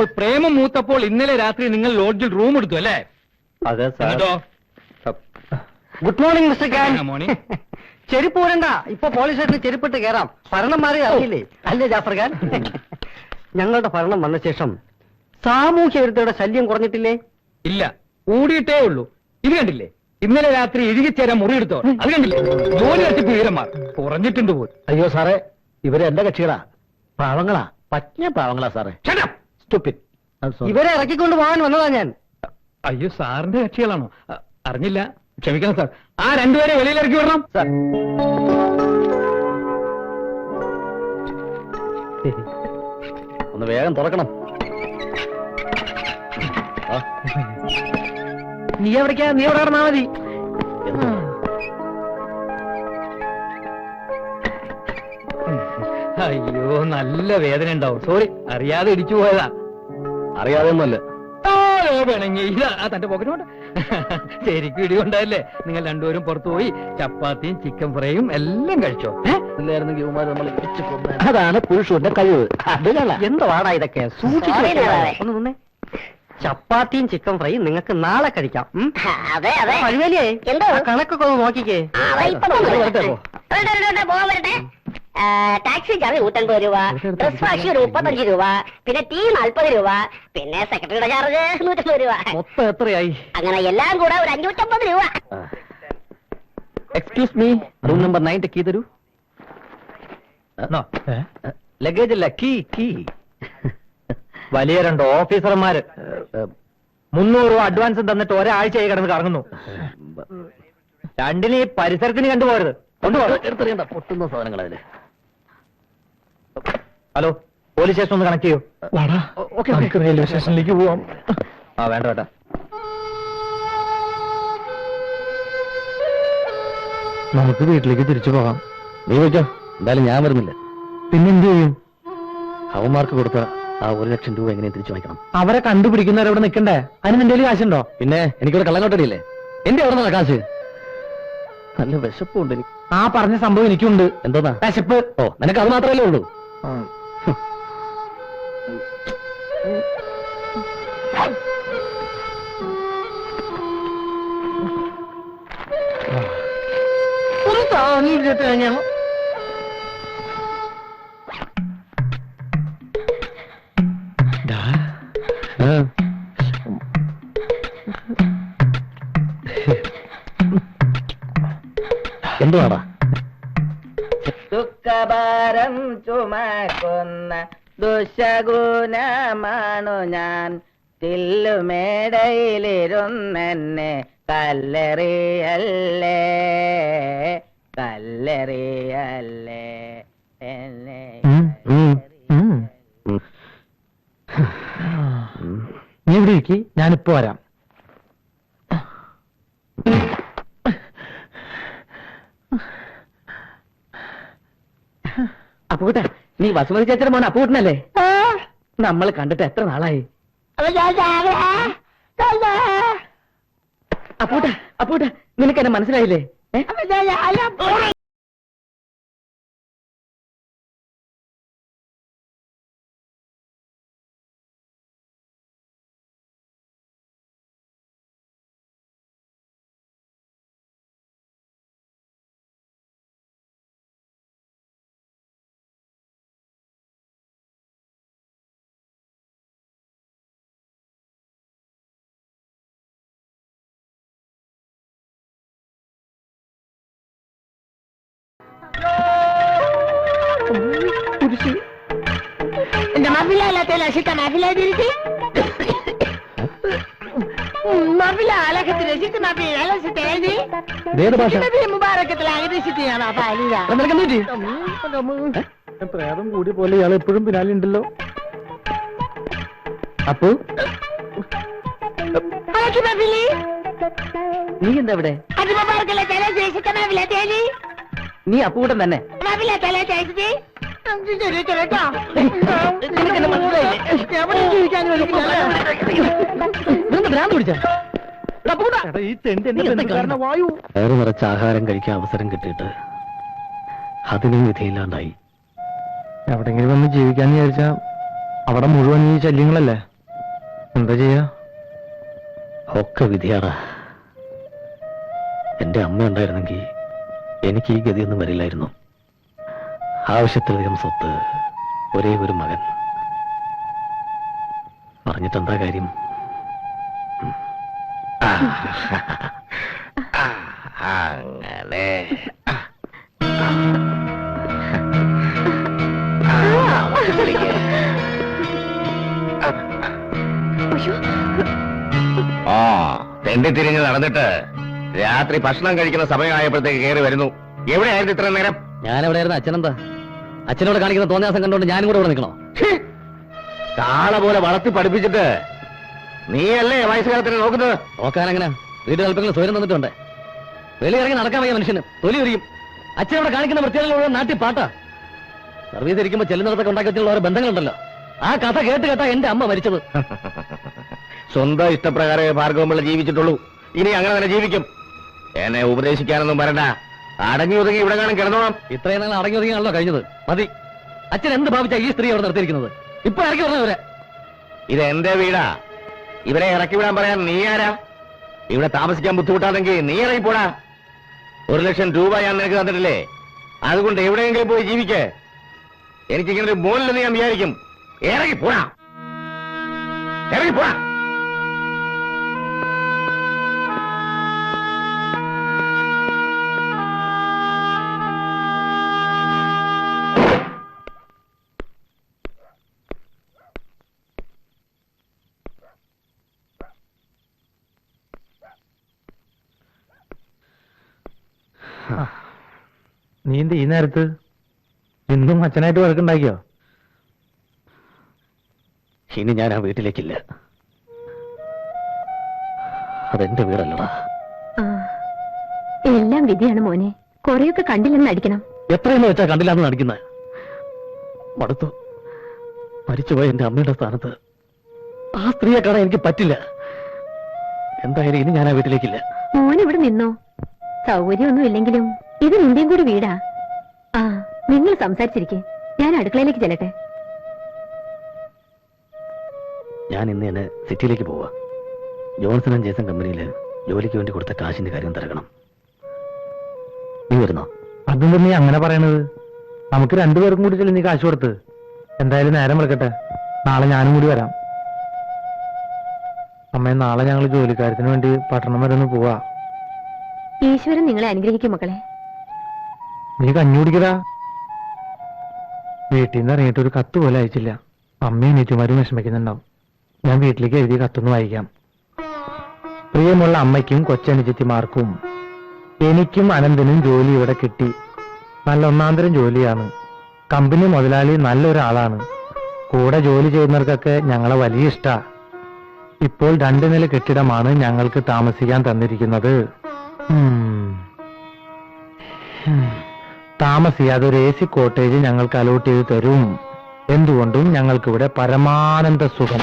അപ്പോൾ പ്രേമം മൂത്തപ്പോൾ ഇന്നലെ രാത്രി നിങ്ങൾ ലോഡ്ജിൽ റൂം എടുത്തു അല്ലേ? അതെ sir. Good morning mister Khan. Morning. ചെരുപ്പ് പോരണ്ട, ഇപ്പൊ പോലീസ് സ്റ്റേഷനിൽ ചെരുപ്പിട്ട് കയറാം. ഭരണം മാറി അറിയില്ലേ? അല്ലേ ജാഫർ ഖാൻ? ഞങ്ങളുടെ ഭരണം വന്ന ശേഷം സാമൂഹ്യ വിരുദ്ധയുടെ ശല്യം കുറഞ്ഞിട്ടില്ലേ? ഇല്ല, കൂടിയിട്ടേ ഉള്ളൂ. ഇത് കണ്ടില്ലേ, ഇന്നലെ രാത്രി ഇഴുകിച്ചേരാൻ മുറിയെടുത്തോ? അത് കണ്ടില്ലേ, ജോലി വെച്ചിട്ട് വീരന്മാർ കുറഞ്ഞിട്ടുണ്ട് പോലും. അയ്യോ സാറേ, ഇവരെ എന്റെ കക്ഷികളാ, പാവങ്ങളാ, പറ്റിയ പാവങ്ങളാ സാറേ. Stupid. ഇവരെ ഇറക്കിക്കൊണ്ട് പോകാൻ വന്നതാ ഞാൻ. അയ്യോ, സാറിന്റെ കക്ഷികളാണോ? അറിഞ്ഞില്ല, ക്ഷമിക്കണം സാർ. ആ രണ്ടുപേരെ വെളിയിൽ ഇറക്കി വിടണം സാർ. ഒന്ന് വേഗം തുറക്കണം. നീ എവിടേക്കാ? നീ എവിടെ കിടന്നാ മതി. അയ്യോ, നല്ല വേദന ഉണ്ടാവും. സോറി, അറിയാതെ ഇടിച്ചു പോയതാ. അറിയാതെ ഒന്നുമല്ല. വേണമെങ്കിൽ ഇതാ തന്റെ പോക്കറ്റോണ്ട്. ശരിക്കും ഇടികൊണ്ടല്ലേ നിങ്ങൾ രണ്ടുപേരും പുറത്തുപോയി ചപ്പാത്തിയും ചിക്കൻ ഫ്രൈയും എല്ലാം കഴിച്ചോ? അതാണ് പുരുഷന്റെ കഴിവ്. എന്ത് വാടാ ഇതൊക്കെ? സൂക്ഷിച്ചു. ഒന്ന് നിന്നേ. ചപ്പാത്തിയും ചിക്കൻ ഫ്രൈയും നിങ്ങൾക്ക് നാളെ കഴിക്കാം. അതെ അതെ. കഴിവല്ലേ? എന്തോ? കണക്കൊക്കെ ഒന്ന് നോക്കിക്കേ. പോകാൻ വരട്ടെ. ടാക്സി ചാർജ് 150 രൂപ, ഡ്രസ് വാഷ് 35 രൂപ, പിന്നെ ടീ 40 രൂപ, പിന്നെ സെക്രട്ടറിയുടെ ചാർജ് 150 രൂപ. മൊത്തം എത്രയായി? അങ്ങനെ എല്ലാം കൂടെ ഒരു 550 രൂപ. Excuse me, room number 9 key തരൂ. ലഗേജ് അല്ല, കീ. വലിയ രണ്ട് ഓഫീസർമാര് 300 രൂപ അഡ്വാൻസ് തന്നിട്ട് ഒരാഴ്ചയായി കിടന്ന് കറങ്ങുന്നു. രണ്ടിന് ഈ പരിസരത്തിന് കണ്ടുപോകരുത്. കൊണ്ടുപോകണ്ട, പൊട്ടുന്ന സാധനങ്ങൾ അതില്. ഹലോ, പോലീസ് സ്റ്റേഷൻ ഒന്ന് കണക്ട് ചെയ്യൂ. റെയിൽവേ സ്റ്റേഷനിലേക്ക് പോവാം. വേണ്ട വേണ്ട. നമുക്ക് വീട്ടിലേക്ക് തിരിച്ചു പോകാം. നീ വെച്ചോ, എന്തായാലും ഞാൻ വരുന്നില്ല. പിന്നെന്ത് ചെയ്യും? അവന്മാർക്ക് കൊടുത്ത ആ 1,00,000 രൂപ എങ്ങനെയും തിരിച്ചു വാങ്ങിക്കണം. അവരെ കണ്ടുപിടിക്കുന്നവരവിടെ നിൽക്കണ്ടേ? അതിന് നിന്റെ കയ്യിൽ കാശുണ്ടോ? പിന്നെ എനിക്കിവിടെ കള്ളങ്ങോട്ടടിയില്ലേ? എന്റെ അവിടെ നിന്നാ കാശ്? നല്ല വിശപ്പുണ്ട് എനിക്ക്. ആ പറഞ്ഞ സംഭവം എനിക്കുണ്ട്. എന്തോന്നാ വിശപ്പ്? ഓ, നിനക്ക് അത് മാത്രമല്ലേ ഉള്ളൂ. എന്തുവാടാ? ദുഃഖഭാരം ചുമക്കുന്ന ദുശഗുണമാണു ഞാൻ. തില്ലുമേടയിലിരുന്നെന്നെ കല്ലെറിയല്ലേ എന്നെ. നീ ഇവിടെ ഇരിക്കി, ഞാനിപ്പോ വരാം. അപ്പൂട്ട, നീ വസുമതി ചേച്ചിയുടെ മോൻ അപ്പൂട്ടനല്ലേ? നമ്മൾ കണ്ടിട്ട് എത്ര നാളായി? അപ്പൂട്ട, നിനക്ക് എന്നെ മനസ്സിലായില്ലേ? പ്രേതം കൂടി പോലെ ഇയാൾ എപ്പോഴും പിന്നാലുണ്ടല്ലോ. അപ്പു, നീ എന്താ ഇവിടെ? നീ അപ്പൂട്ടൻ തന്നെ. വയറു നിറച്ച് ആഹാരം കഴിക്കാൻ അവസരം കിട്ടിയിട്ട് അതിനും വിധിയില്ലാണ്ടായി. എവിടെങ്കിലും വന്ന് ജീവിക്കാന്ന് വിചാരിച്ചാ അവിടെ മുഴുവൻ ഈ ശല്യങ്ങളല്ലേ? എന്താ ചെയ്യാ? ഒക്കെ വിധിയാടാ. എന്റെ അമ്മ ഉണ്ടായിരുന്നെങ്കിൽ എനിക്ക് ഈ ഗതിയൊന്നും വരില്ലായിരുന്നു. ആവശ്യത്തിലധികം സ്വത്ത്, ഒരേ ഒരു മകൻ. പറഞ്ഞിട്ടെന്താ കാര്യം? അങ്ങനെ തെണ്ടി തിരിഞ്ഞ് നടന്നിട്ട് രാത്രി ഭക്ഷണം കഴിക്കുന്ന സമയമായപ്പോഴത്തേക്ക് കയറി വരുന്നു. എവിടെയായിരുന്നു ഇത്ര നേരം? ഞാനെവിടെയായിരുന്നു? അച്ഛനെന്താ? അച്ഛനോട് കാണിക്കുന്ന തോന്നിയാസം കണ്ടോണ്ട് ഞാനും കൂടെ ഇവിടെ നിൽക്കണോ? കാള പോലെ വളർത്തി പഠിപ്പിച്ചിട്ട് നീയല്ലേ വയസ്സുകാലത്തിന് നോക്കുന്നത്? നോക്കാനെങ്ങനെ? വീട്ടിൽ അല്പങ്ങൾ സ്വയം തന്നിട്ടുണ്ട്. വെളിയിറങ്ങി നടക്കാൻ വയ്യ മനുഷ്യന്. തൊലി ഒരിക്കും. അച്ഛനോട് കാണിക്കുന്ന പ്രത്യേകതകളുള്ള നാട്ടിൽ പാട്ടാ. സർവീസ് ഇരിക്കുമ്പോൾ ചെല്ലുന്നിടത്തൊക്കെ ഉണ്ടാക്കി വെച്ചുള്ള ഓരോ ബന്ധങ്ങളുണ്ടല്ലോ. ആ കഥ കേട്ട് കേട്ടാ എന്റെ അമ്മ മരിച്ചത്. സ്വന്തം ഇഷ്ടപ്രകാരമേ ഭാർഗവമ്പിള്ള ജീവിച്ചിട്ടുള്ളൂ. ഇനി അങ്ങനെ തന്നെ ജീവിക്കും. എന്നെ ഉപദേശിക്കാനൊന്നും വരണ്ട. അടങ്ങി ഒതുങ്ങി ഇവിടെ കാണാൻ കിടന്നോളാം. ഇത്രയും നാൾ അടങ്ങി ഒതുങ്ങിയാണല്ലോ കഴിഞ്ഞത്. മതി. അച്ഛൻ എന്ത് ഭാവിച്ചാ ഈ സ്ത്രീ അവിടെ നിർത്തിയിരിക്കുന്നത്? ഇപ്പൊ ഇറക്കി പറഞ്ഞവരെ. ഇത് എന്റെ വീടാ. ഇവരെ ഇറക്കി വിടാൻ പറയാൻ നീ ആരാ? ഇവിടെ താമസിക്കാൻ ബുദ്ധിമുട്ടാണെങ്കിൽ നീ ഇറങ്ങിപ്പോടാ. 1 ലക്ഷം രൂപ ഞാൻ നിനക്ക് തന്നിട്ടില്ലേ? അതുകൊണ്ട് എവിടെയെങ്കിലും പോയി ജീവിക്കേ. എനിക്കിങ്ങനെ ഒരു മോനിലെന്ന് ഞാൻ വിചാരിക്കും. ഇറങ്ങിപ്പോടാ, ഇറങ്ങിപ്പോടാ. നീ എന്ത് ഈ നേരത്ത്? ഇന്നും അച്ഛനായിട്ട് വഴക്കുണ്ടാക്കിയോ? ഇനി ഞാൻ ആ വീട്ടിലേക്കില്ല. അതെന്റെ വീടല്ലടാ. എല്ലാം വിധിയാണ് മോനെ. കൊറേയൊക്കെ കണ്ടില്ലെന്ന് അടിക്കണം. എത്രയെന്ന് വെച്ചാ കണ്ടില്ലാന്ന് നടിക്കുന്നത്? മടുത്തു. മരിച്ചുപോയ എന്റെ അമ്മയുടെ സ്ഥാനത്ത് ആ സ്ത്രീയെ കാണാൻ എനിക്ക് പറ്റില്ല. എന്തായാലും ഇനി ഞാൻ ആ വീട്ടിലേക്കില്ല. മോനിവിടെ നിന്നോ. സൗകര്യമൊന്നും ഇല്ലെങ്കിലും ഇത് നിന്റെയും കൂടി വീടാ. ആ, നിങ്ങൾ സംസാരിച്ചിരിക്കെ. ഞാൻ അടുക്കളയിലേക്ക് ചെല്ലട്ടെ. ഞാൻ ഇന്ന് തന്നെ സിറ്റിയിലേക്ക് പോവാ. ജോൺസൺ ആൻഡ് ജേസൺ കമ്പനിയിൽ ജോലിക്ക് വേണ്ടി കൊടുത്ത കാശിന്റെ കാര്യം തിരക്കണം. നീ വരുന്നോ? അതെന്താ നീ അങ്ങനെ പറയണത്? നമുക്ക് രണ്ടുപേർക്കും കൂടി ചെല്ലി നീ കാശ് കൊടുത്ത്. എന്തായാലും നേരം വെക്കട്ടെ. നാളെ ഞാനും കൂടി വരാം. അമ്മേ, നാളെ ഞങ്ങൾ ജോലിക്കാര്യത്തിന് വേണ്ടി പട്ടണം വരെ ഒന്ന് പോവാ. ഈശ്വരൻ നിങ്ങളെ അനുഗ്രഹിക്കും മക്കളെ. നീ കഞ്ഞി കുടിക്കടാ. വീട്ടിൽ നിന്ന് ഇറങ്ങിയിട്ട് ഒരു കത്ത് പോലെ അയച്ചില്ല. അമ്മയും നീറ്റുമാരും വിഷമിക്കുന്നുണ്ടാവും. ഞാൻ വീട്ടിലേക്ക് എഴുതിയ കത്തൊന്ന് വായിക്കാം. പ്രിയമുള്ള അമ്മയ്ക്കും കൊച്ചനുജത്തിമാർക്കും, എനിക്കും അനന്തനും ജോലി ഇവിടെ കിട്ടി. നല്ല ഒന്നാന്തരം ജോലിയാണ്. കമ്പനി മുതലാളി നല്ലൊരാളാണ്. കൂടെ ജോലി ചെയ്യുന്നവർക്കൊക്കെ ഞങ്ങളെ വലിയ ഇഷ്ടാ. ഇപ്പോൾ 2 നില കെട്ടിടമാണ് ഞങ്ങൾക്ക് താമസിക്കാൻ തന്നിരിക്കുന്നത്. താമസിയാതെ ഒരു AC കോട്ടേജ് ഞങ്ങൾക്ക് അലോട്ട് ചെയ്ത് തരും. എന്തുകൊണ്ടും ഞങ്ങൾക്കിവിടെ പരമാനന്ദ സുഖം.